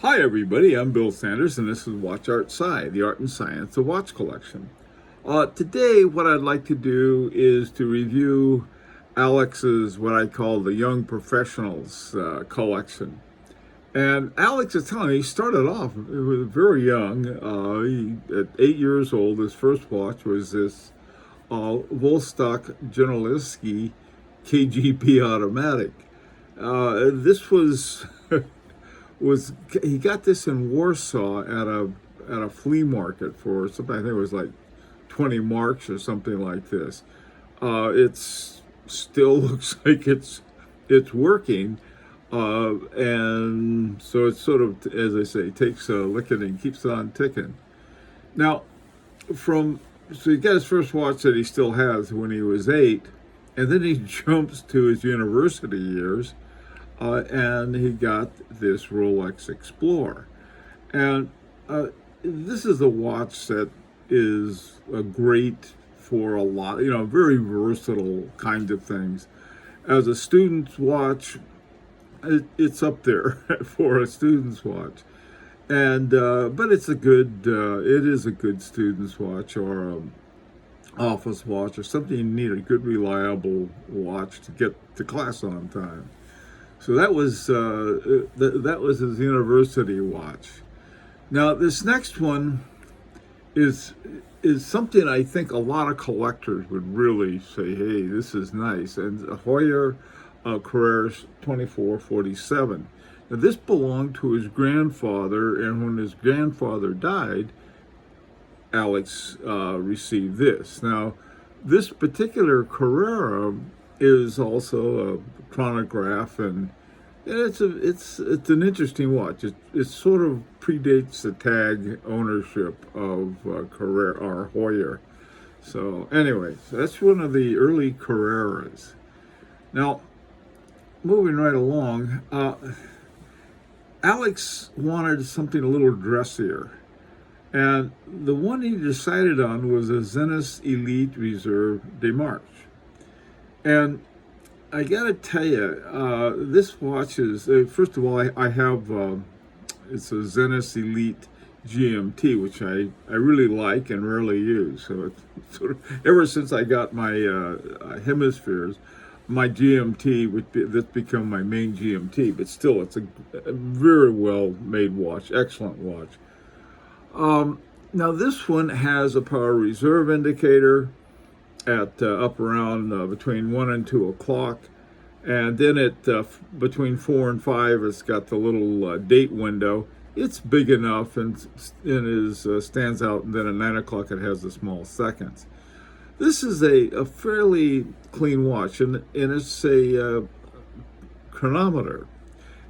Hi everybody, I'm Bill Sanders and this is Watch Art Sci, the art and science of watch collection. Today what I'd like to do is to review Alex's what I call the Young Professionals collection. And Alex is telling me he started off very young. At 8 years old, his first watch was this Vostok Generalski KGP automatic. This was he got this in Warsaw at a flea market for something. I think it was like 20 marks or something like this. It's still looks like it's working, and so it's sort of, as I say, takes a licking and keeps on ticking. Now, so he got his first watch that he still has when he was 8, and then he jumps to his university years, and he got this Rolex Explorer. And this is a watch that is great for a lot, very versatile kind of things. As a student's watch, it's up there for a student's watch. And but it is a good student's watch or office watch or something you need, a good reliable watch to get to class on time. So that was his university watch. Now this next one is something I think a lot of collectors would really say, "Hey, this is nice." And a Heuer Carrera 2447. Now this belonged to his grandfather, and when his grandfather died, Alex received this. Now this particular Carrera is also a chronograph, and it's an interesting watch. It sort of predates the tag ownership of Carrera or Heuer. So anyway, that's one of the early Carreras. Now, moving right along, Alex wanted something a little dressier. And the one he decided on was a Zenith Elite Reserve de Marche. And I gotta tell you, this watch is, first of all, I have, it's a Zenith Elite GMT, which I really like and rarely use. So it's sort of, ever since I got my hemispheres, my GMT, that's become my main GMT, but still, it's a very well made watch, excellent watch. Now this one has a power reserve indicator at up around between 1 and 2 o'clock, and then at between 4 and 5 it's got the little date window. It's big enough and stands out, and then at 9 o'clock it has the small seconds. This is a fairly clean watch, and it's a chronometer,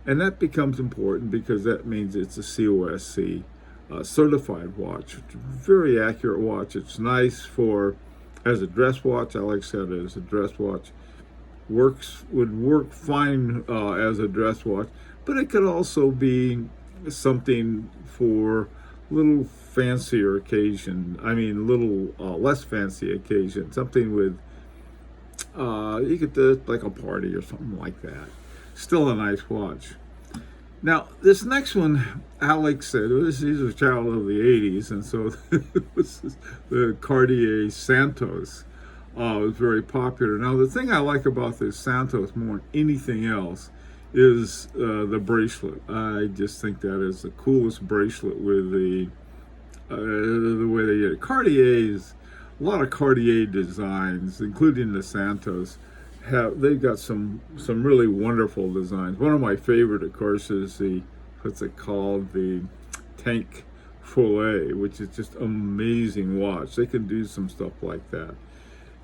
and that becomes important because that means it's a COSC certified watch. It's a very accurate watch. It's nice for as a dress watch. I like said it as a dress watch. Would work fine as a dress watch, but it could also be something for little fancier occasion. I mean, little less fancy occasion. Something with you could do like a party or something like that. Still a nice watch. Now, this next one, Alex said, he's a child of the 80s, and so this is the Cartier Santos was very popular. Now, the thing I like about this Santos more than anything else is the bracelet. I just think that is the coolest bracelet with the way they get it. Cartier's, a lot of Cartier designs, including the Santos, they've got some really wonderful designs. One of my favorite, of course, is what's it called, the Tank Follet, which is just amazing watch. They can do some stuff like that.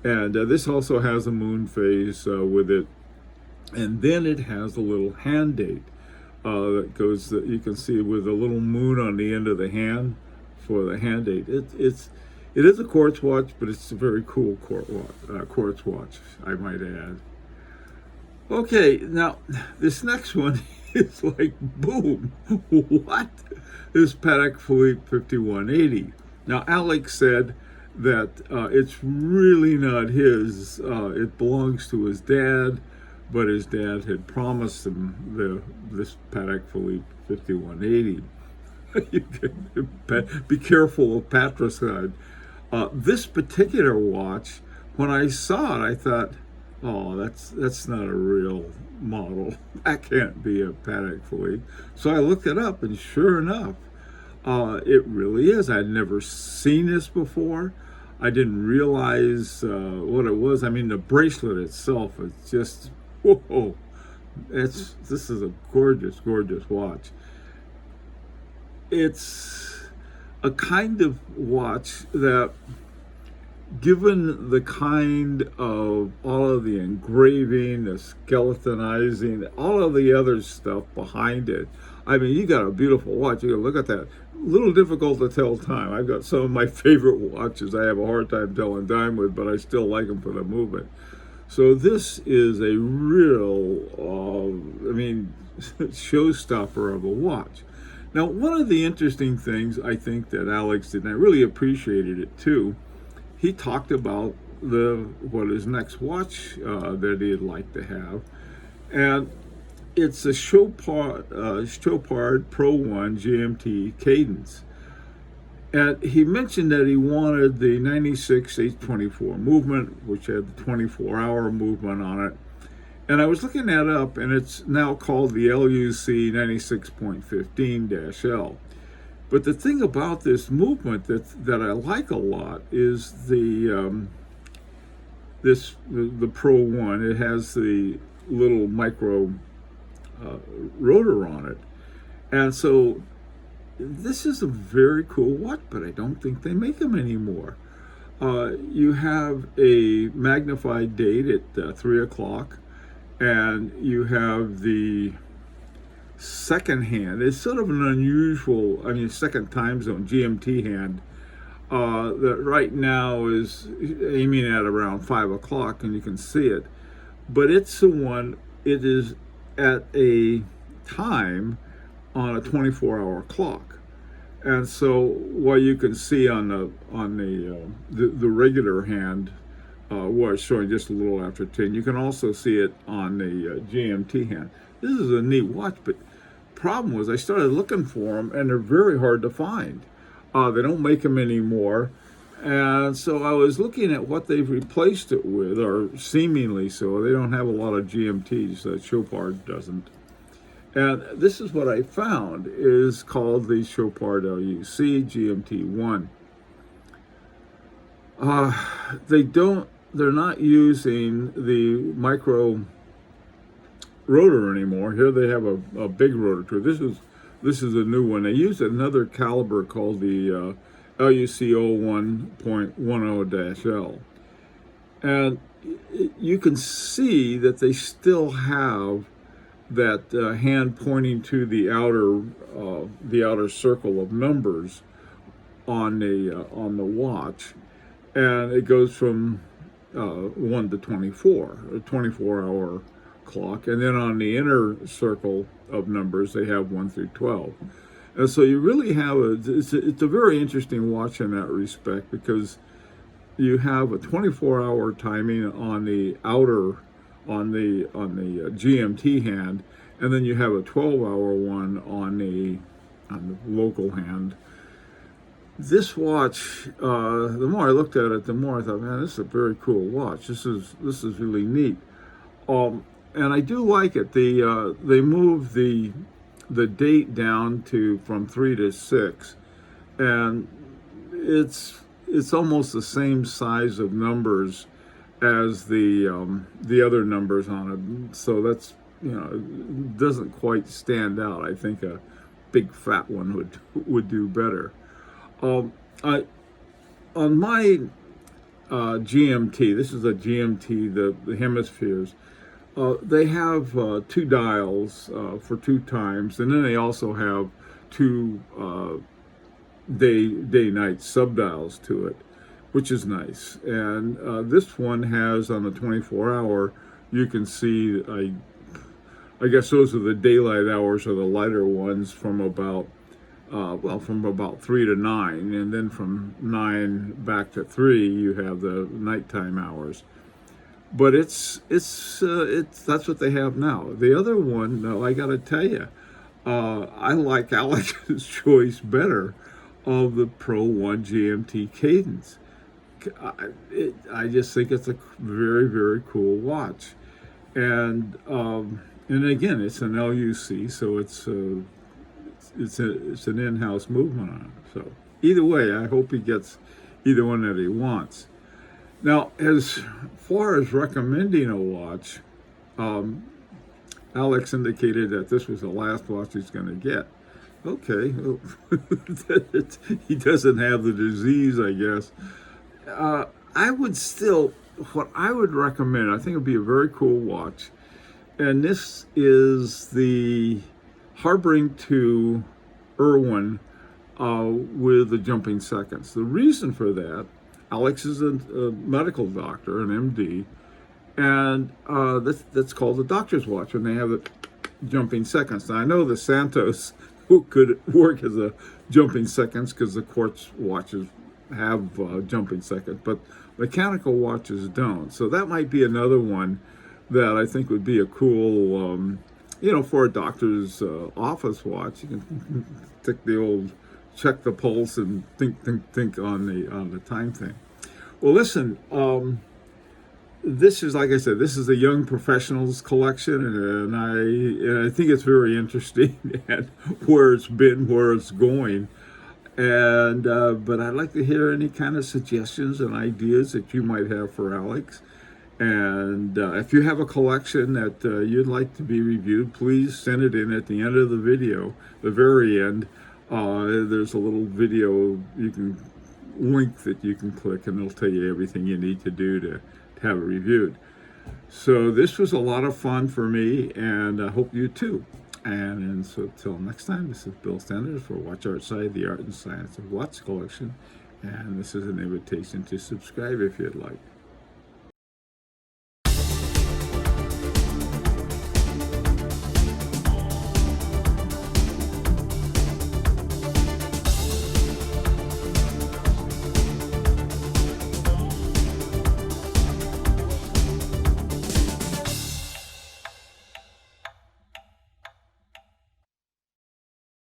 And this also has a moon phase with it, and then it has a little hand date that goes. You can see with a little moon on the end of the hand for the hand date. It is a quartz watch, but it's a very cool quartz watch, I might add. Okay, now this next one is like, boom, what? This Patek Philippe 5180. Now, Alex said that it's really not his. It belongs to his dad, but his dad had promised him this Patek Philippe 5180. Be careful of patricide. This particular watch, when I saw it, I thought, oh, that's not a real model. That can't be a Patek Philippe. So I looked it up, and sure enough, it really is. I'd never seen this before. I didn't realize what it was. I mean, the bracelet itself is just, whoa. This is a gorgeous, gorgeous watch. It's a kind of watch that, given the kind of all of the engraving, the skeletonizing, all of the other stuff behind it, I mean, you got a beautiful watch. You can look at that. A little difficult to tell time. I've got some of my favorite watches I have a hard time telling time with, but I still like them for the movement. So this is a real, showstopper of a watch. Now, one of the interesting things I think that Alex did, and I really appreciated it too, he talked about what his next watch that he'd like to have, and it's a Chopard Pro 1 GMT Cadence. And he mentioned that he wanted the 96-824 movement, which had the 24-hour movement on it. And I was looking that up, and it's now called the LUC 96.15-L. But the thing about this movement that I like a lot is the Pro 1. It has the little micro rotor on it, and so this is a very cool watch. But I don't think they make them anymore. You have a magnified date at 3 o'clock, and you have the second hand. It's sort of an unusual, second time zone GMT hand that right now is aiming at around 5 o'clock, and you can see it. But it's the one. It is at a time on a 24-hour clock, and so what you can see on the regular hand, was showing just a little after 10. You can also see it on the GMT hand. This is a neat watch, but problem was I started looking for them, and they're very hard to find. They don't make them anymore. And so I was looking at what they've replaced it with, or seemingly so. They don't have a lot of GMTs. Chopard doesn't. And this is what I found is called the Chopard LUC GMT1. They're not using the micro rotor anymore. Here they have a big rotor too. This is a new one. They use another caliber called the LUC 01.10-L. And you can see that they still have that hand pointing to the outer circle of numbers on the watch, and it goes from 1 to 24, a 24-hour clock, and then on the inner circle of numbers they have 1 through 12. And so you really have it's a very interesting watch in that respect, because you have a 24-hour timing on the outer, on the GMT hand, and then you have a 12-hour one on the local hand. This watch, the more I looked at it, the more I thought, man, this is a very cool watch. This is really neat, and I do like it. They moved the date down from 3 to 6, and it's almost the same size of numbers as the other numbers on it. So that's, it doesn't quite stand out. I think a big fat one would do better. On my GMT, this is a GMT, the hemispheres. They have 2 dials for 2 times, and then they also have 2 day-night subdials to it, which is nice. And this one has, on the 24-hour, you can see, I guess those are the daylight hours, or the lighter ones, from about 3 to 9, and then from 9 back to 3 you have the nighttime hours. but it's that's what they have now. The other one, I got to tell you, I like Alex's choice better of the Pro One GMT Cadence. I just think it's a very, very cool watch, and again, it's an LUC, so it's an in-house movement on it. So either way, I hope he gets either one that he wants. Now, as far as recommending a watch, Alex indicated that this was the last watch he's going to get. Okay, well, he doesn't have the disease, I guess. I would still, what I would recommend, I think it would be a very cool watch. And this is the Harboring 2 Irwin with the jumping seconds. The reason for that, Alex is a medical doctor, an MD, and that's called the doctor's watch, and they have the jumping seconds. Now, I know the Santos could work as a jumping seconds because the quartz watches have jumping seconds, but mechanical watches don't. So that might be another one that I think would be a cool, for a doctor's office watch. You can take the old check the pulse and think on the time thing. Well, listen, this is, like I said, this is a young professionals collection, and I think it's very interesting and where it's been, where it's going. And but I'd like to hear any kind of suggestions and ideas that you might have for Alex. And if you have a collection that you'd like to be reviewed, please send it in at the end of the video, the very end. There's a little video link that you can click, and it'll tell you everything you need to do to have it reviewed. So this was a lot of fun for me, and I hope you too. And so till next time, this is Bill Sanders for Watch Art Side, the Art and Science of Watch Collection. And this is an invitation to subscribe if you'd like.